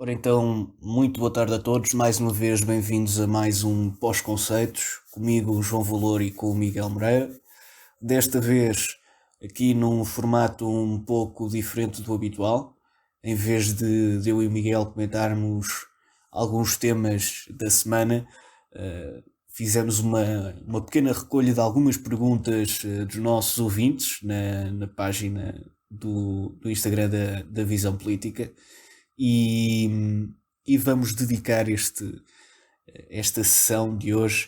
Ora então, muito boa tarde a todos, mais uma vez bem-vindos a mais um Pós-Conceitos, comigo o João Valor e com o Miguel Moreira. Desta vez aqui num formato um pouco diferente do habitual, em vez de eu e o Miguel comentarmos alguns temas da semana, fizemos uma pequena recolha de algumas perguntas dos nossos ouvintes na página do Instagram da Visão Política. E vamos dedicar esta sessão de hoje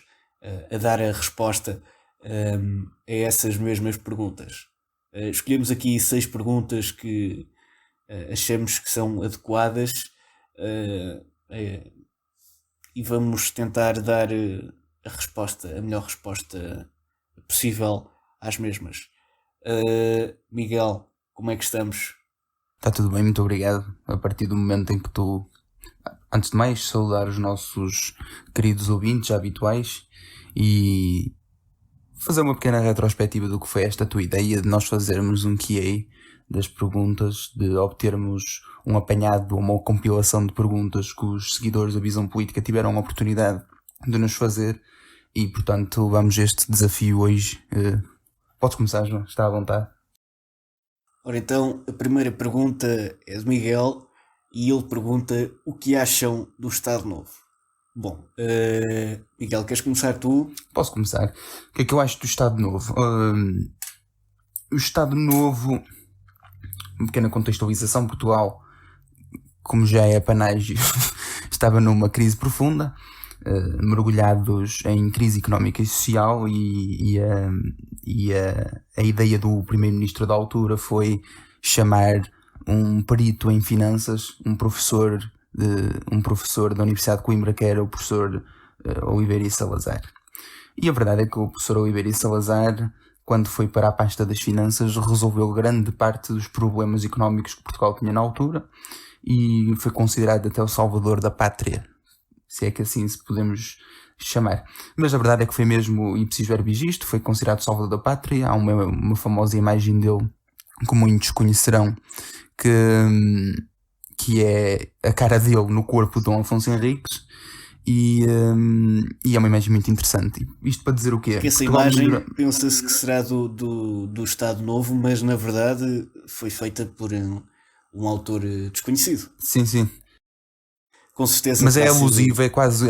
a dar a resposta a essas mesmas perguntas. Escolhemos aqui 6 perguntas que achamos que são adequadas e vamos tentar dar a melhor resposta possível às mesmas. Miguel, como é que estamos? Está tudo bem, muito obrigado. A partir do momento em que tu... Antes de mais, saudar os nossos queridos ouvintes habituais e fazer uma pequena retrospectiva do que foi esta tua ideia de nós fazermos um QA das perguntas, de obtermos um apanhado ou uma compilação de perguntas que os seguidores da Visão Política tiveram a oportunidade de nos fazer e, portanto, vamos a este desafio hoje. Podes começar, João, está à vontade. Ora então, a primeira pergunta é de Miguel e ele pergunta o que acham do Estado Novo. Bom, Miguel, queres começar tu? Posso começar. O que é que eu acho do Estado Novo? O Estado Novo, uma pequena contextualização, Portugal, como já é panágio, estava numa crise profunda, mergulhados em crise económica e social e a ideia do primeiro-ministro da altura foi chamar um perito em finanças, um professor da Universidade de Coimbra, que era o professor Oliveira Salazar. E a verdade é que o professor Oliveira Salazar, quando foi para a pasta das finanças, resolveu grande parte dos problemas económicos que Portugal tinha na altura e foi considerado até o salvador da pátria, se é que assim se podemos chamar. Mas a verdade é que foi mesmo ipsis verbis isto, foi considerado salvador da pátria. Há uma famosa imagem dele, que muitos conhecerão, que é a cara dele no corpo de Dom Afonso Henriques, e é uma imagem muito interessante. Isto para dizer o quê? Que essa imagem pensa-se que será do Estado Novo, mas na verdade foi feita por um autor desconhecido. Sim. Com certeza. Mas é alusivo, é quase.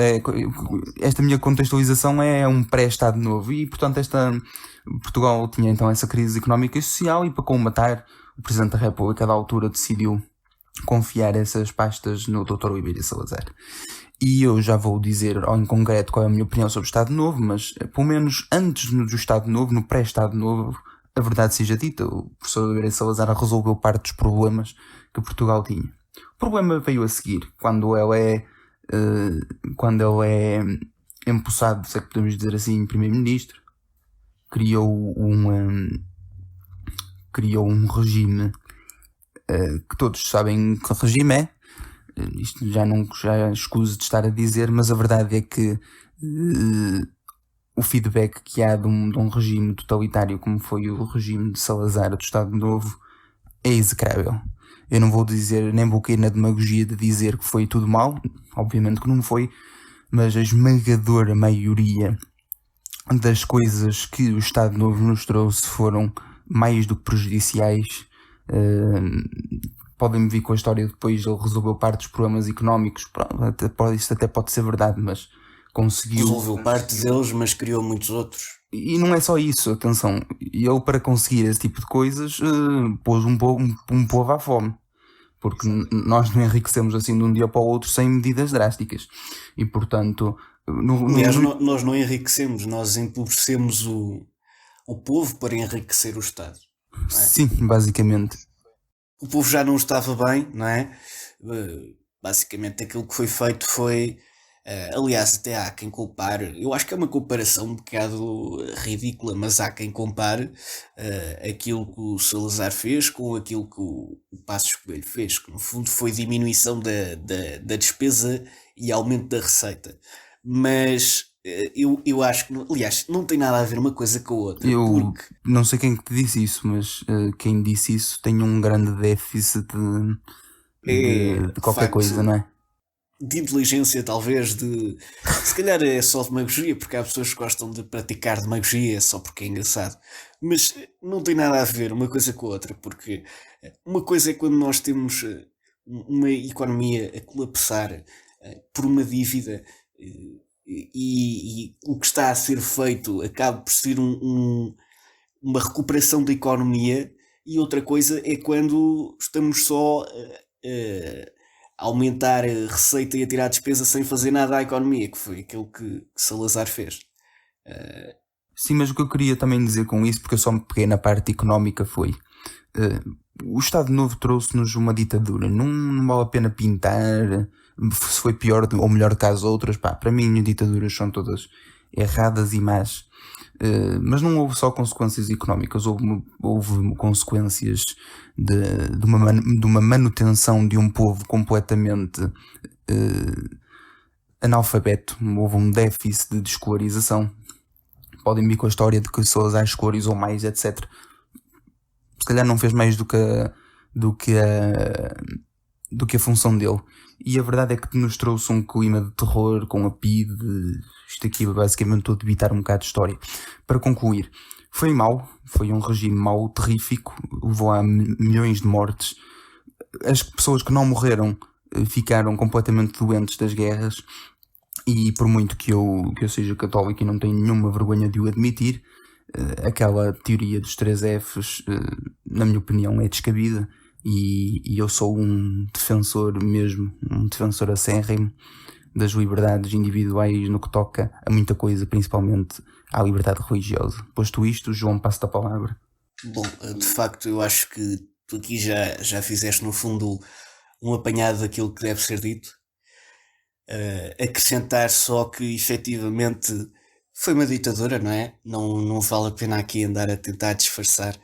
Esta minha contextualização é um pré-Estado Novo e, portanto, Portugal tinha então essa crise económica e social e, para combater, o Presidente da República da altura decidiu confiar essas pastas no Dr. Oliveira Salazar. E eu já vou dizer em concreto qual é a minha opinião sobre o Estado Novo, mas pelo menos antes do Estado Novo, no pré-Estado Novo, a verdade seja dita, o professor Oliveira Salazar resolveu parte dos problemas que Portugal tinha. O problema veio a seguir, quando ele é empossado, se é que podemos dizer assim, primeiro-ministro, criou um regime que todos sabem que regime é. Isto já é escuso de estar a dizer, mas a verdade é que o feedback que há de um regime totalitário como foi o regime de Salazar do Estado Novo é execrável. Eu não vou dizer, nem vou cair na demagogia de dizer que foi tudo mal, obviamente que não foi, mas a esmagadora maioria das coisas que o Estado Novo nos trouxe foram mais do que prejudiciais. Podem-me vir com a história depois, ele resolveu parte dos problemas económicos, isso até pode ser verdade, mas conseguiu... Resolveu parte deles, mas criou muitos outros. E não é só isso, atenção, ele para conseguir esse tipo de coisas pôs um povo à fome, porque nós não enriquecemos assim de um dia para o outro sem medidas drásticas, e portanto... Aliás, nós não enriquecemos, nós empobrecemos o povo para enriquecer o Estado. Não é? Sim, basicamente. O povo já não estava bem, não é? Basicamente aquilo que foi feito foi... aliás, até há quem culpar, eu acho que é uma comparação um bocado ridícula, mas há quem compare aquilo que o Salazar fez com aquilo que o Passos Coelho fez, que no fundo foi diminuição da despesa e aumento da receita. Mas eu acho que, aliás, não tem nada a ver uma coisa com a outra. Eu não sei quem que te disse isso, mas quem disse isso tem um grande déficit de qualquer facto, coisa, não é? de inteligência, talvez, se calhar é só demagogia, porque há pessoas que gostam de praticar demagogia só porque é engraçado. Mas não tem nada a ver uma coisa com a outra, porque uma coisa é quando nós temos uma economia a colapsar por uma dívida e o que está a ser feito acaba por ser uma recuperação da economia, e outra coisa é quando estamos só a aumentar a receita e a tirar a despesa sem fazer nada à economia, que foi aquilo que Salazar fez. Sim, mas o que eu queria também dizer com isso, porque eu só me peguei na parte económica, foi o Estado Novo trouxe-nos uma ditadura. Não vale a pena pintar se foi pior ou melhor que as outras. Pá, para mim, as ditaduras são todas erradas e más. Mas não houve só consequências económicas, houve consequências de uma manutenção de um povo completamente analfabeto. Houve um déficit de escolarização. Podem vir com a história de que Salazar escolarizou mais, etc. Se calhar não fez mais do que a função dele. E a verdade é que nos trouxe um clima de terror com a PIDE. Isto aqui basicamente estou a debitar um bocado de história. Para concluir, foi mau, foi um regime mau, terrífico, levou a milhões de mortes. As pessoas que não morreram ficaram completamente doentes das guerras, e por muito que eu seja católico e não tenho nenhuma vergonha de o admitir, aquela teoria dos 3 Fs, na minha opinião, é descabida, e eu sou um defensor acérrimo das liberdades individuais no que toca a muita coisa, principalmente à liberdade religiosa. Posto isto, João, passo-te a palavra. Bom, de facto eu acho que tu aqui já fizeste no fundo um apanhado daquilo que deve ser dito. Acrescentar só que efetivamente foi uma ditadura, não é? Não vale a pena aqui andar a tentar disfarçar,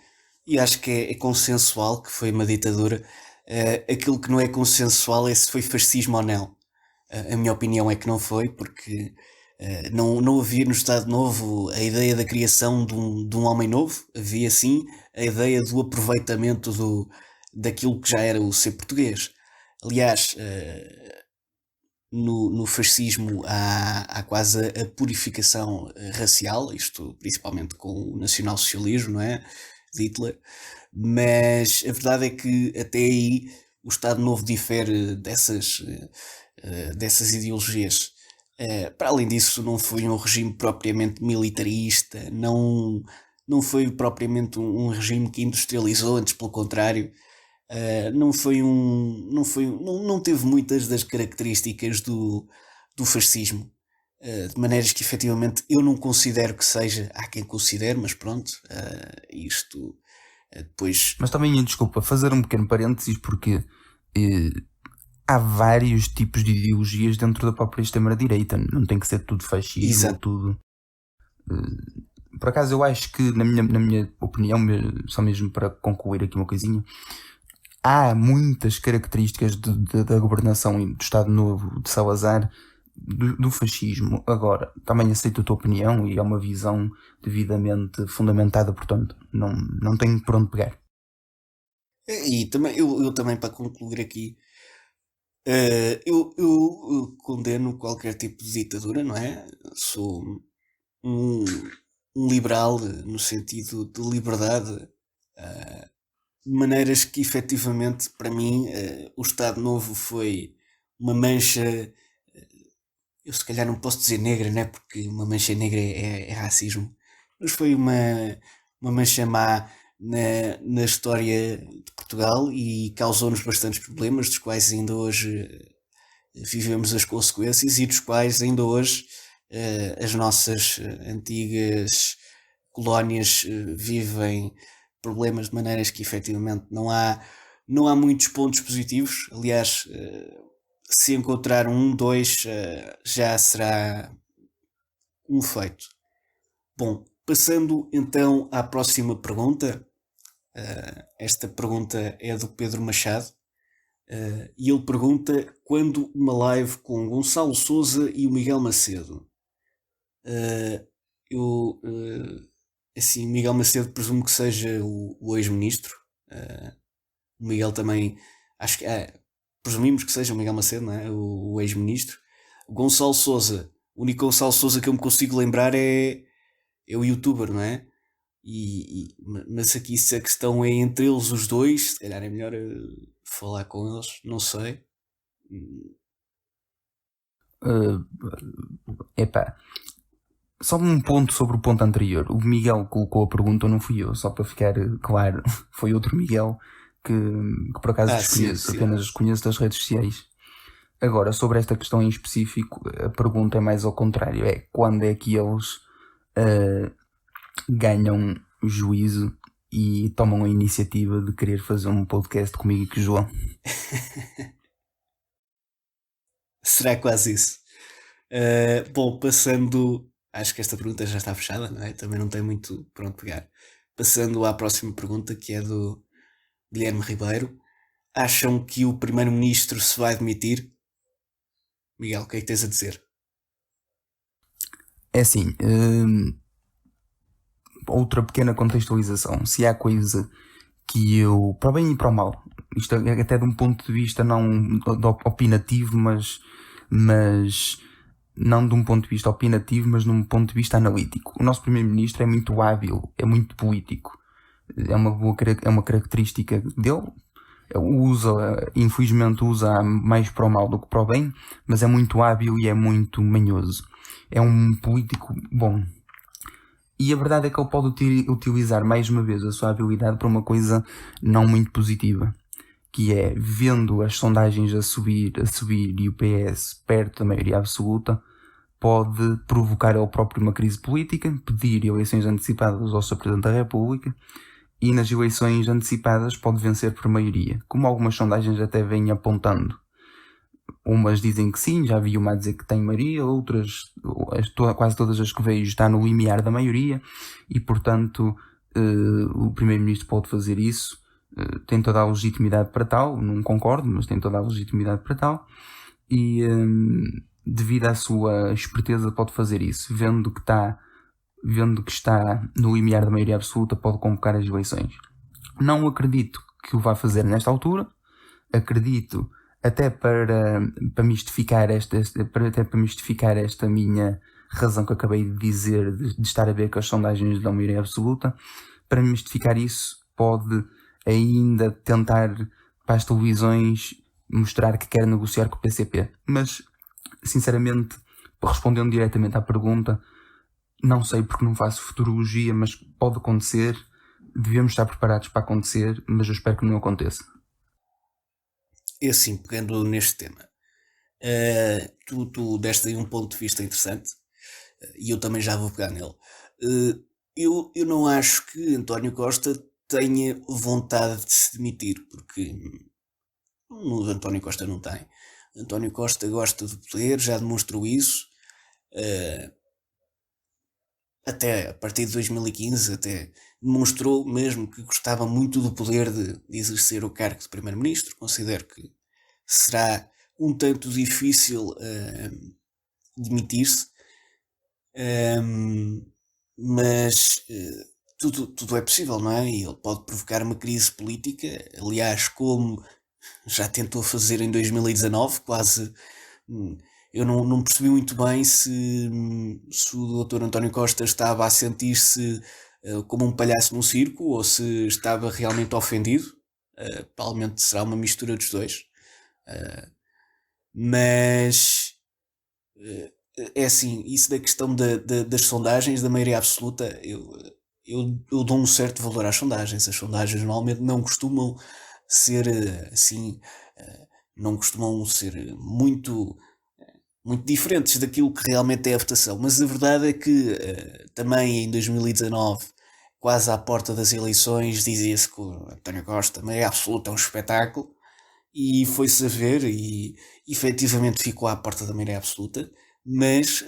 e acho que é consensual que foi uma ditadura. Aquilo que não é consensual é se foi fascismo ou não. A minha opinião é que não foi, porque não havia no Estado Novo a ideia da criação de um homem novo. Havia sim a ideia do aproveitamento daquilo que já era o ser português. Aliás, no fascismo há quase a purificação racial, isto principalmente com o nacionalsocialismo, não é? De Hitler. Mas a verdade é que até aí o Estado Novo difere dessas ideologias. Para além disso, não foi um regime propriamente militarista, não foi propriamente um regime que industrializou, antes pelo contrário. Não teve muitas das características do fascismo, de maneiras que efetivamente eu não considero que seja. Há quem considere, mas pronto, isto depois. Mas também, desculpa, fazer um pequeno parênteses, porque há vários tipos de ideologias dentro da própria extrema-direita. Não tem que ser tudo fascismo. Exato. Ou tudo. Por acaso, eu acho que, na minha opinião, só mesmo para concluir aqui uma coisinha, há muitas características da governação do Estado Novo de Salazar do fascismo. Agora, também aceito a tua opinião e é uma visão devidamente fundamentada, portanto, não tenho por onde pegar. E também, eu também, para concluir aqui, eu condeno qualquer tipo de ditadura, não é? Sou um liberal no sentido de liberdade, de maneiras que efetivamente para mim o Estado Novo foi uma mancha. Eu se calhar não posso dizer negra, né? Porque uma mancha negra é racismo, mas foi uma mancha má na história de Portugal, e causou-nos bastantes problemas, dos quais ainda hoje vivemos as consequências, e dos quais ainda hoje as nossas antigas colónias vivem problemas, de maneiras que efetivamente não há muitos pontos positivos. Aliás, se encontrar dois, já será um feito. Bom, passando então à próxima pergunta. Esta pergunta é do Pedro Machado, e ele pergunta: quando uma live com Gonçalo Sousa e o Miguel Macedo? Assim, Miguel Macedo presumo que seja o ex-ministro. O Miguel também, acho que presumimos que seja o Miguel Macedo, não é? O ex-ministro. O Gonçalo Sousa, o único Gonçalo Sousa que eu me consigo lembrar é o youtuber, não é? Mas aqui, se a questão é entre eles os dois, se calhar é melhor falar com eles, não sei. Epá, só um ponto sobre o ponto anterior. O Miguel colocou a pergunta, não fui eu, só para ficar claro. Foi outro Miguel que por acaso desconheço, Sim. apenas conheço das redes sociais. Agora, sobre esta questão em específico, a pergunta é mais ao contrário. É quando é que eles ganham juízo e tomam a iniciativa de querer fazer um podcast comigo e com o João? Será quase isso. Bom, passando... Acho que esta pergunta já está fechada, não é? Também não tem muito por onde pegar. Passando à próxima pergunta, que é do Guilherme Ribeiro. Acham que o primeiro-ministro se vai demitir? Miguel, o que é que tens a dizer? É assim, outra pequena contextualização. Se há coisa que eu, para o bem e para o mal, isto é até de um ponto de vista não opinativo, mas não de um ponto de vista opinativo, mas de um ponto de vista analítico. O nosso primeiro-ministro é muito hábil, é muito político. É uma característica dele. Infelizmente usa mais para o mal do que para o bem, mas é muito hábil e é muito manhoso. É um político bom. E a verdade é que ele pode utilizar mais uma vez a sua habilidade para uma coisa não muito positiva, que é, vendo as sondagens a subir e o PS perto da maioria absoluta, pode provocar ele próprio uma crise política, pedir eleições antecipadas ao Sr. Presidente da República, e nas eleições antecipadas pode vencer por maioria, como algumas sondagens até vêm apontando. Umas dizem que sim, já vi uma a dizer que tem maioria, outras, quase todas as que vejo, está no limiar da maioria, e portanto o Primeiro-Ministro pode fazer isso, tem toda a legitimidade para tal, não concordo, mas tem toda a legitimidade para tal, e devido à sua esperteza pode fazer isso, vendo que está no limiar da maioria absoluta, pode convocar as eleições. Não acredito que o vá fazer nesta altura, acredito até para mistificar esta minha razão que acabei de dizer de estar a ver com as sondagens da maioria absoluta, para mistificar isso pode ainda tentar para as televisões mostrar que quer negociar com o PCP. Mas, sinceramente, respondendo diretamente à pergunta, não sei porque não faço futurologia, mas pode acontecer, devemos estar preparados para acontecer, mas eu espero que não aconteça. E assim, pegando neste tema, tu deste aí um ponto de vista interessante, e eu também já vou pegar nele. Eu não acho que António Costa tenha vontade de se demitir, porque o António Costa não tem. António Costa gosta de poder, já demonstrou isso, até a partir de 2015, até demonstrou mesmo que gostava muito do poder de exercer o cargo de Primeiro-Ministro. Considero que será um tanto difícil demitir-se, mas tudo é possível, não é? E ele pode provocar uma crise política, aliás, como já tentou fazer em 2019, quase. Eu não percebi muito bem se o Dr. António Costa estava a sentir-se como um palhaço num circo ou se estava realmente ofendido. Provavelmente será uma mistura dos dois. Mas é assim, isso da questão das sondagens, da maioria absoluta, eu dou um certo valor às sondagens. As sondagens normalmente não costumam ser assim, não costumam ser muito diferentes daquilo que realmente é a votação, mas a verdade é que também em 2019, quase à porta das eleições, dizia-se que o António Costa, maioria absoluta, é um espetáculo, e foi-se a ver, e efetivamente ficou à porta da maioria absoluta, mas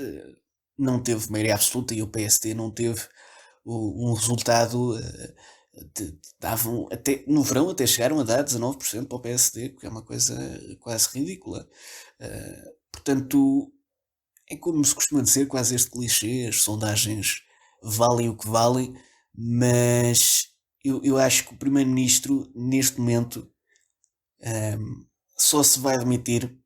não teve maioria absoluta, e o PSD não teve um resultado. Davam até, no verão até chegaram a dar 19% para o PSD, que é uma coisa quase ridícula. Portanto, é como se costuma dizer, quase este clichê, as sondagens valem o que valem, mas eu acho que o Primeiro-Ministro, neste momento, só se vai demitir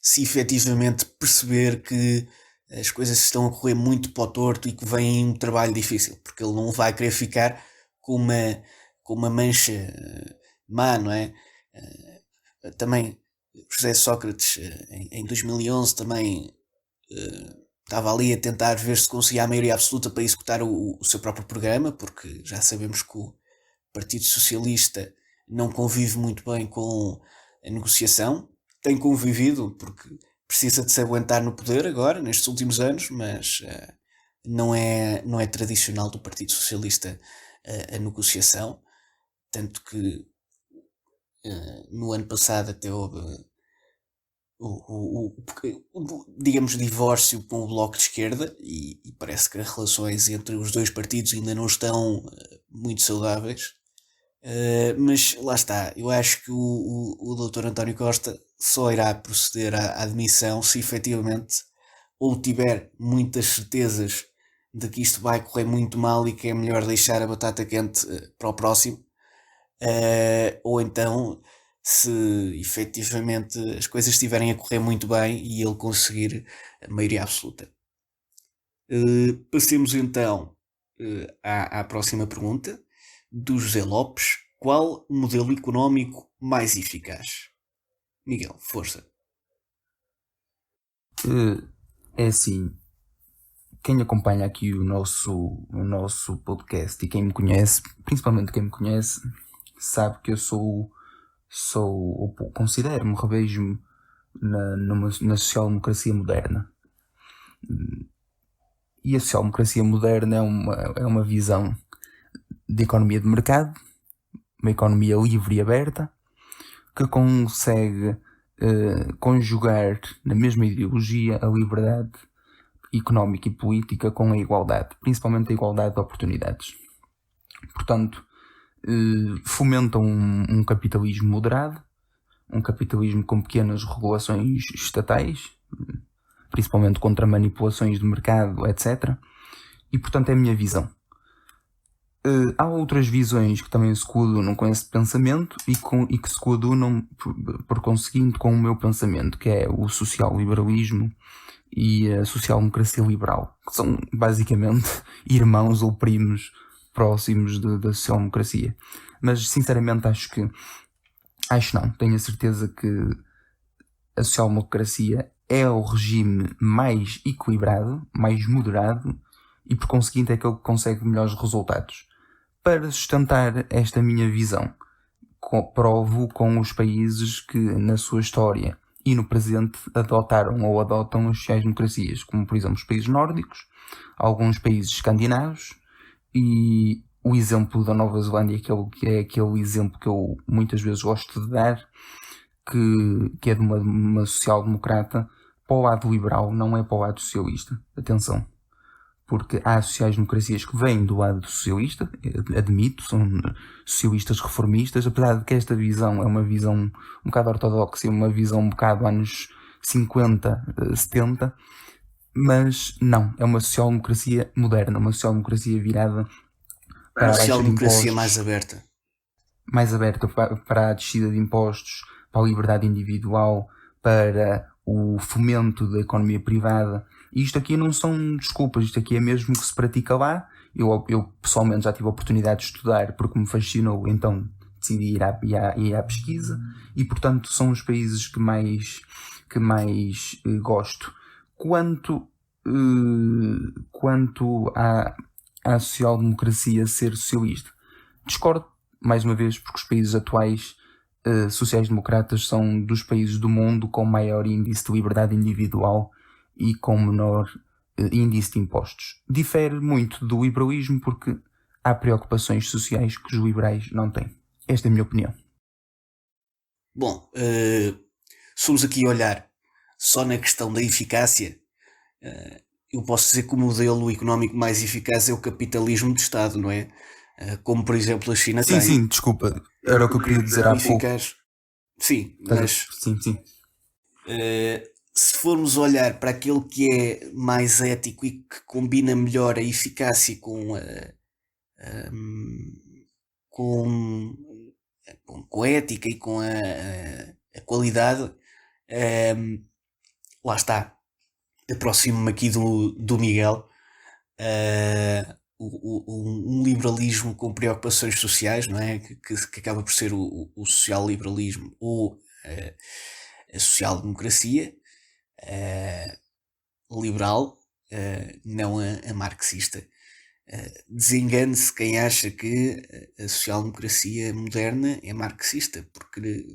se efetivamente perceber que as coisas estão a correr muito para o torto e que vem um trabalho difícil, porque ele não vai querer ficar com uma mancha má, não é? Também José Sócrates em 2011 também estava ali a tentar ver se conseguia a maioria absoluta para executar o seu próprio programa, porque já sabemos que o Partido Socialista não convive muito bem com a negociação. Tem convivido porque precisa de se aguentar no poder agora, nestes últimos anos, mas não é tradicional do Partido Socialista a negociação. Tanto que no ano passado até houve digamos, divórcio com o Bloco de Esquerda e parece que as relações entre os dois partidos ainda não estão muito saudáveis. Mas lá está, eu acho que o Dr. António Costa só irá proceder à admissão se efetivamente ou tiver muitas certezas de que isto vai correr muito mal e que é melhor deixar a batata quente para o próximo, ou então se efetivamente as coisas estiverem a correr muito bem e ele conseguir a maioria absoluta. Passemos então à próxima pergunta, do José Lopes. Qual o modelo económico mais eficaz? Miguel, força. É assim, quem acompanha aqui o nosso podcast e quem me conhece, principalmente quem me conhece, sabe que eu considero-me, revejo-me na social-democracia moderna. E a social-democracia moderna é uma visão de economia de mercado, uma economia livre e aberta, que consegue conjugar na mesma ideologia a liberdade económica e política com a igualdade, principalmente a igualdade de oportunidades. Portanto, fomentam um capitalismo moderado, um capitalismo com pequenas regulações estatais, principalmente contra manipulações de mercado, etc. E, portanto, é a minha visão. Há outras visões que também se coadunam com esse pensamento e que se coadunam, por conseguinte, com o meu pensamento, que é o social-liberalismo e a social-democracia liberal, que são basicamente irmãos ou primos próximos da social-democracia. Mas, sinceramente, acho não, tenho a certeza que a social-democracia é o regime mais equilibrado, mais moderado e, por conseguinte, é aquele que consegue melhores resultados. Para sustentar esta minha visão, provo com os países que, na sua história e no presente, adotaram ou adotam as sociais-democracias, como, por exemplo, os países nórdicos, alguns países escandinavos e o exemplo da Nova Zelândia, que é aquele exemplo que eu muitas vezes gosto de dar, que é de uma social-democrata para o lado liberal, não é para o lado socialista. Atenção. Porque há sociais-democracias que vêm do lado socialista, admito, são socialistas reformistas, apesar de que esta visão é uma visão um bocado ortodoxa e uma visão um bocado anos 50, 70, mas não, é uma social-democracia moderna, uma social-democracia virada para a baixa de impostos, mais aberta para a descida de impostos, para a liberdade individual, para o fomento da economia privada. E isto aqui não são desculpas, isto aqui é mesmo que se pratica lá. Eu pessoalmente já tive a oportunidade de estudar porque me fascinou, então decidi ir à pesquisa e, portanto, são os países que mais gosto. Quanto à social-democracia ser socialista, discordo, mais uma vez, porque os países atuais sociais-democratas são dos países do mundo com maior índice de liberdade individual e com menor índice de impostos. Difere muito do liberalismo porque há preocupações sociais que os liberais não têm. Esta é a minha opinião. Bom, se formos aqui olhar só na questão da eficácia, eu posso dizer que o modelo económico mais eficaz é o capitalismo de Estado, não é? Como, por exemplo, a China tem. Sim, desculpa. Era o que eu queria dizer há pouco. Sim, mas... Sim. Se formos olhar para aquele que é mais ético e que combina melhor a eficácia com a ética e com a a qualidade, lá está, aproximo-me aqui do Miguel, um liberalismo com preocupações sociais, não é? Que acaba por ser o social-liberalismo ou a social-democracia liberal, não a marxista. Desengane-se quem acha que a social-democracia moderna é marxista, porque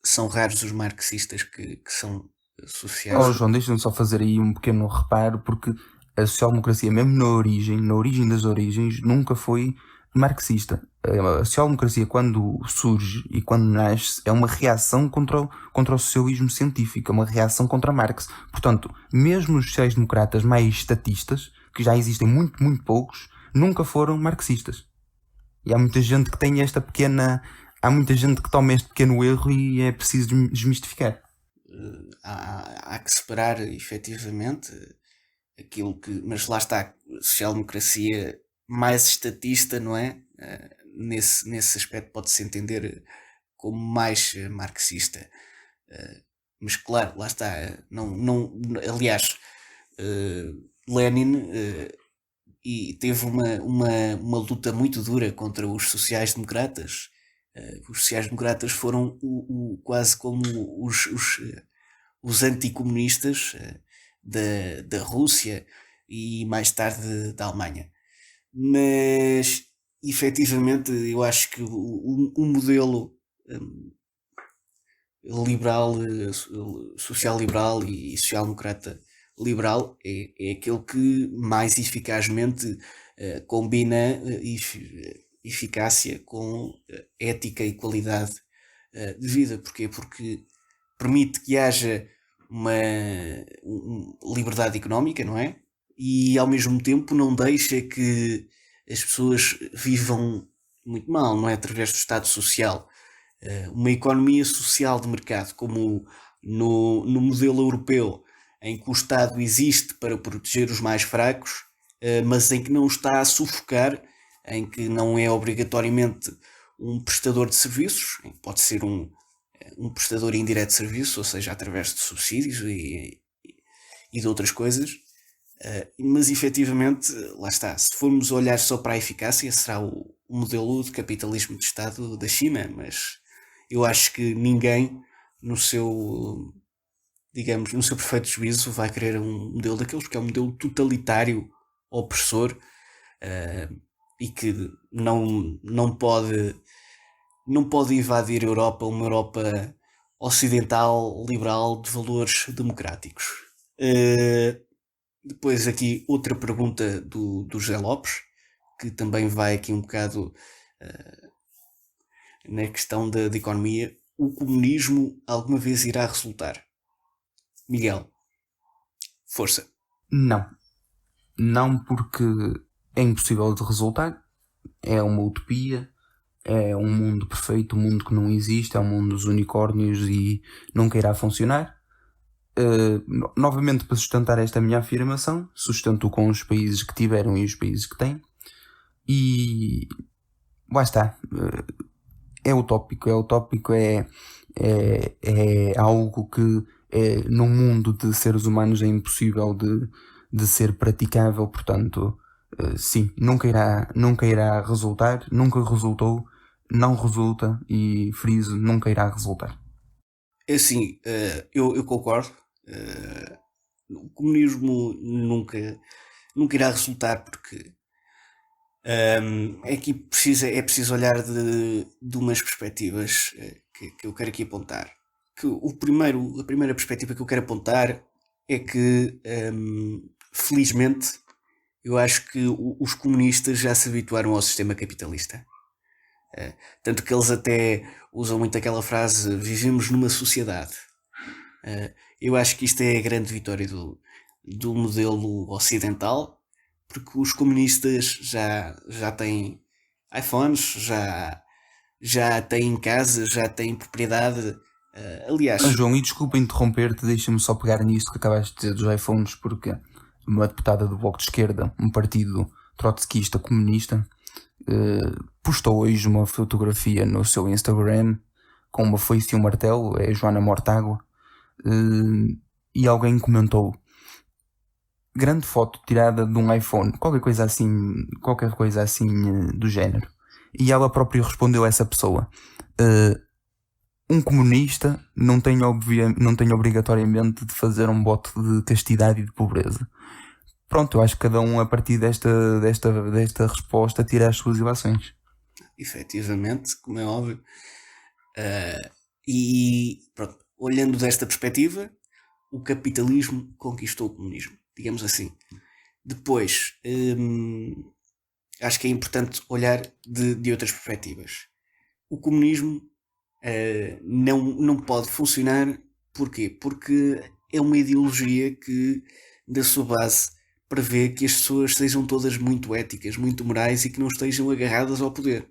são raros os marxistas que são sociais. João, deixa-me só fazer aí um pequeno reparo, porque a social-democracia, mesmo na origem das origens, nunca foi marxista. A social-democracia, quando surge e quando nasce, é uma reação contra o socialismo científico, é uma reação contra Marx. Portanto, mesmo os sociais-democratas mais estatistas, que já existem muito, muito poucos, nunca foram marxistas. E há muita gente que tem há muita gente que toma este pequeno erro e é preciso desmistificar. Há que separar efetivamente aquilo que. Mas lá está, a social-democracia mais estatista, não é? Nesse aspecto pode-se entender como mais marxista. Mas claro, lá está. Aliás, Lenin e teve uma luta muito dura contra os sociais-democratas. Os sociais-democratas foram quase como os anticomunistas da Rússia e mais tarde da Alemanha. Mas efetivamente eu acho que o modelo liberal, social-liberal e social-democrata liberal é aquele que mais eficazmente combina eficácia com ética e qualidade de vida. Porquê? Porque permite que haja uma liberdade económica, não é? E ao mesmo tempo não deixa que as pessoas vivam muito mal, não é? Através do Estado Social. Uma economia social de mercado, como no modelo europeu, em que o Estado existe para proteger os mais fracos, mas em que não está a sufocar, em que não é obrigatoriamente um prestador de serviços, pode ser um prestador indireto de serviço, ou seja, através de subsídios e de outras coisas. Mas efetivamente, lá está, se formos olhar só para a eficácia, será o modelo de capitalismo de Estado da China, mas eu acho que ninguém no seu perfeito juízo vai querer um modelo daqueles, porque é um modelo totalitário, opressor, e que não pode invadir a Europa, uma Europa ocidental, liberal, de valores democráticos. Depois aqui outra pergunta do José Lopes, que também vai aqui um bocado na questão da economia. O comunismo alguma vez irá resultar? Miguel, força. Não, porque é impossível de resultar, é uma utopia, é um mundo perfeito, um mundo que não existe, é um mundo dos unicórnios e nunca irá funcionar. Novamente, para sustentar esta minha afirmação, sustento com os países que tiveram e os países que têm, e lá está. É utópico, é algo que num mundo de seres humanos é impossível de ser praticável. Portanto, sim, nunca irá resultar, nunca resultou, não resulta e friso, nunca irá resultar. É assim, eu concordo. O comunismo nunca irá resultar, porque é preciso olhar de umas perspectivas que eu quero aqui apontar. Que a primeira perspectiva que eu quero apontar é que, felizmente, eu acho que os comunistas já se habituaram ao sistema capitalista. Tanto que eles até usam muito aquela frase: vivemos numa sociedade. Eu acho que isto é a grande vitória do modelo ocidental, porque os comunistas já têm iPhones, já têm casa, já têm propriedade. Aliás, João, e desculpa interromper-te, deixa-me só pegar nisto que acabaste de dizer dos iPhones, porque uma deputada do Bloco de Esquerda, um partido trotskista comunista, postou hoje uma fotografia no seu Instagram com uma foice e um martelo, é a Joana Mortágua, e alguém comentou: grande foto tirada de um iPhone, qualquer coisa assim do género. E ela própria respondeu a essa pessoa: um comunista não tem obrigatoriamente de fazer um voto de castidade e de pobreza. Pronto, eu acho que cada um, a partir desta resposta, tira as suas ilações. Efetivamente, como é óbvio. E pronto, olhando desta perspectiva, o capitalismo conquistou o comunismo, digamos assim. Depois, acho que é importante olhar de outras perspectivas. O comunismo não pode funcionar. Porquê? Porque é uma ideologia que, da sua base, prevê que as pessoas sejam todas muito éticas, muito morais e que não estejam agarradas ao poder.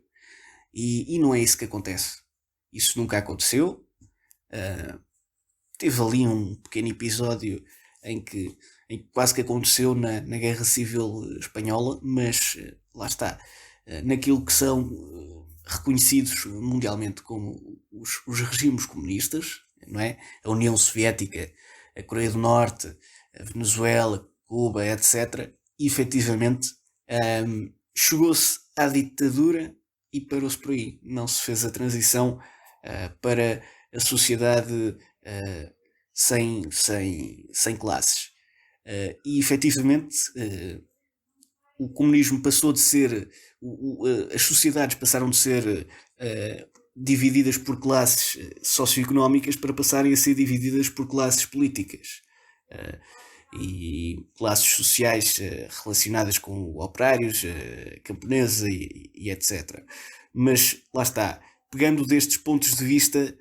E não é isso que acontece. Isso nunca aconteceu. Teve ali um pequeno episódio em que quase que aconteceu na Guerra Civil Espanhola, mas lá está. Naquilo que são reconhecidos mundialmente como os regimes comunistas, não é? A União Soviética, a Coreia do Norte, a Venezuela, Cuba, etc. E efetivamente chegou-se à ditadura e parou-se por aí. Não se fez a transição para a sociedade sem classes. E efetivamente o comunismo passou de ser, as sociedades passaram de ser divididas por classes socioeconómicas para passarem a ser divididas por classes políticas e classes sociais relacionadas com operários, camponeses e etc. Mas lá está, pegando destes pontos de vista,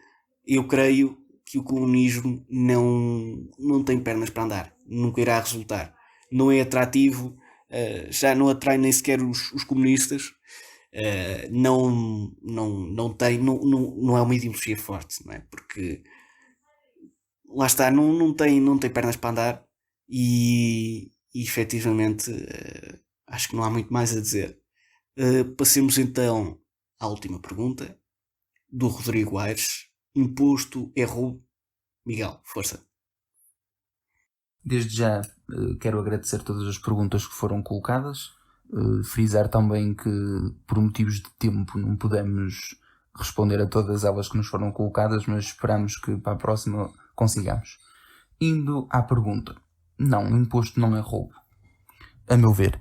eu creio que o comunismo não tem pernas para andar, nunca irá resultar, não é atrativo, já não atrai nem sequer os comunistas, não é uma ideologia forte, não é? Porque lá está, não tem pernas para andar e efetivamente acho que não há muito mais a dizer. Passemos então à última pergunta do Rodrigo Aires. Imposto é roubo? Miguel, força. Desde já quero agradecer todas as perguntas que foram colocadas, frisar também que por motivos de tempo não podemos responder a todas elas que nos foram colocadas, mas esperamos que para a próxima consigamos. Indo à pergunta: não, o imposto não é roubo, a meu ver.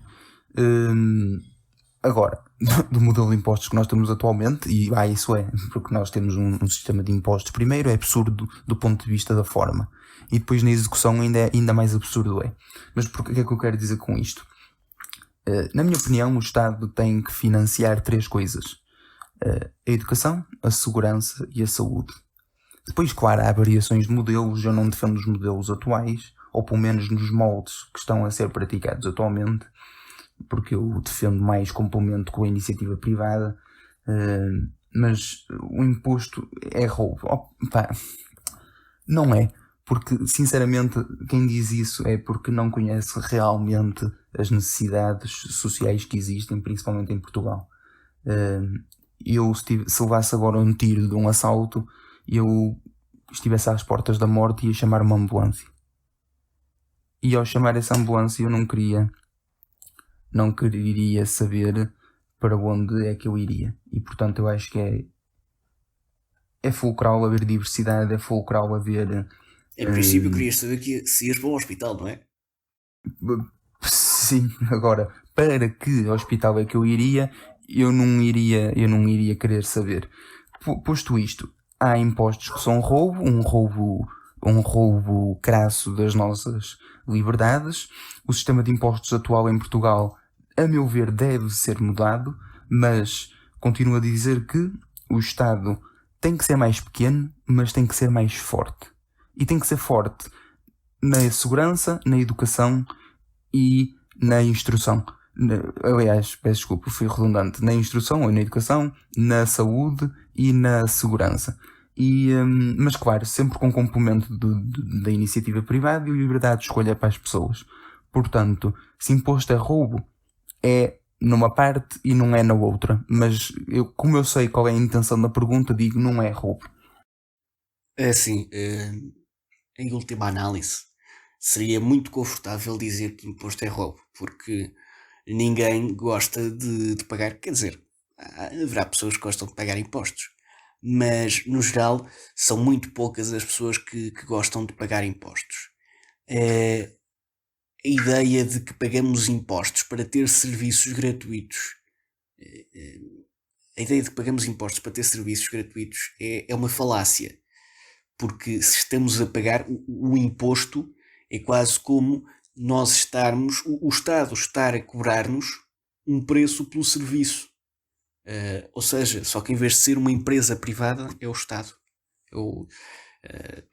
Agora, do modelo de impostos que nós temos atualmente, e isso é, porque nós temos um sistema de impostos, primeiro é absurdo do ponto de vista da forma, e depois na execução ainda mais absurdo é. Mas o que é que eu quero dizer com isto? Na minha opinião, o Estado tem que financiar 3 coisas: a educação, a segurança e a saúde. Depois, claro, há variações de modelos, eu não defendo os modelos atuais, ou pelo menos nos moldes que estão a ser praticados atualmente, porque eu defendo mais complemento com a iniciativa privada, mas o imposto é roubo. Não é, porque sinceramente quem diz isso é porque não conhece realmente as necessidades sociais que existem, principalmente em Portugal. Eu se levasse agora um tiro de um assalto, eu estivesse às portas da morte e ia chamar uma ambulância. E ao chamar essa ambulância eu não quereria saber para onde é que eu iria. E portanto eu acho que é fulcral haver diversidade, é fulcral haver... Em princípio querias saber se ias para o hospital, não é? Sim, agora, para que hospital é que eu iria, eu não iria querer saber. Posto isto, há impostos que são um roubo crasso das nossas liberdades. O sistema de impostos atual em Portugal, a meu ver, deve ser mudado, mas continuo a dizer que o Estado tem que ser mais pequeno, mas tem que ser mais forte. E tem que ser forte na segurança, na educação e na instrução. Aliás, peço desculpa, fui redundante. Na instrução ou na educação, na saúde e na segurança. Mas claro, sempre com complemento da iniciativa privada e liberdade de escolha para as pessoas. Portanto, se imposto é roubo, é numa parte e não é na outra. Mas como eu sei qual é a intenção da pergunta, digo não é roubo. Assim, em última análise, seria muito confortável dizer que imposto é roubo, porque ninguém gosta de pagar, quer dizer, haverá pessoas que gostam de pagar impostos, mas no geral são muito poucas as pessoas que gostam de pagar impostos. Eh, a ideia de que pagamos impostos para ter serviços gratuitos, eh, a ideia de que pagamos impostos para ter serviços gratuitos é uma falácia, porque se estamos a pagar o imposto é quase como nós estarmos, o Estado estar a cobrar-nos um preço pelo serviço. Ou seja, só que em vez de ser uma empresa privada, é o Estado. É o, uh,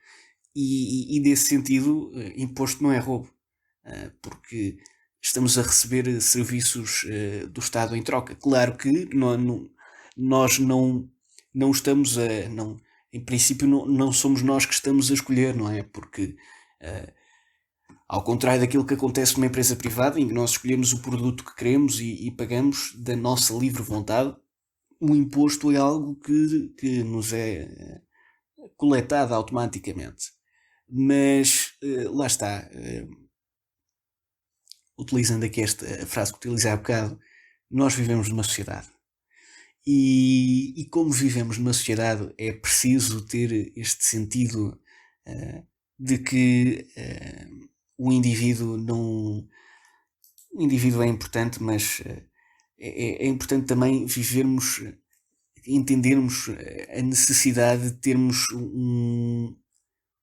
e nesse sentido, imposto não é roubo, porque estamos a receber serviços do Estado em troca. Claro que nós não estamos a. Não, em princípio, não somos nós que estamos a escolher, não é? Porque, ao contrário daquilo que acontece numa empresa privada, em que nós escolhemos o produto que queremos e pagamos da nossa livre vontade, o imposto é algo que nos é coletado automaticamente. Mas lá está, utilizando aqui esta frase que utilizei há bocado, nós vivemos numa sociedade. E como vivemos numa sociedade, é preciso ter este sentido de que o indivíduo não. O indivíduo é importante, mas é importante também vivermos, entendermos a necessidade de termos um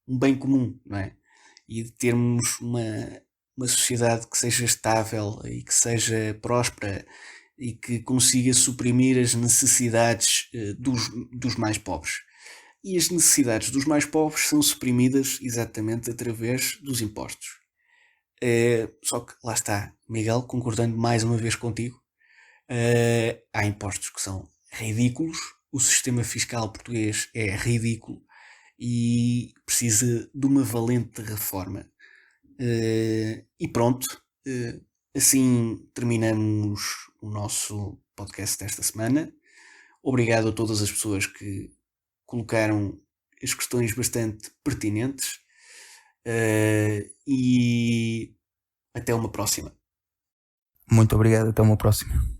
bem comum, não é? E de termos uma sociedade que seja estável e que seja próspera e que consiga suprimir as necessidades dos mais pobres. E as necessidades dos mais pobres são suprimidas exatamente através dos impostos. Só que lá está, Miguel, concordando mais uma vez contigo, há impostos que são ridículos, o sistema fiscal português é ridículo e precisa de uma valente reforma. E pronto, assim terminamos o nosso podcast desta semana. Obrigado a todas as pessoas que colocaram as questões bastante pertinentes e até uma próxima. Muito obrigado, até uma próxima.